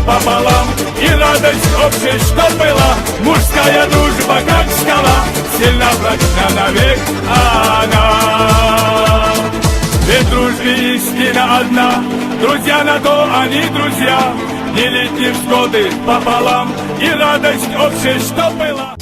пополам, и радость общая, что была. Мужская дружба, как скала, сильно прочна навек она. Ведь дружбе истина одна, друзья на то они друзья. Делить невзгоды пополам, и радость общая, что была.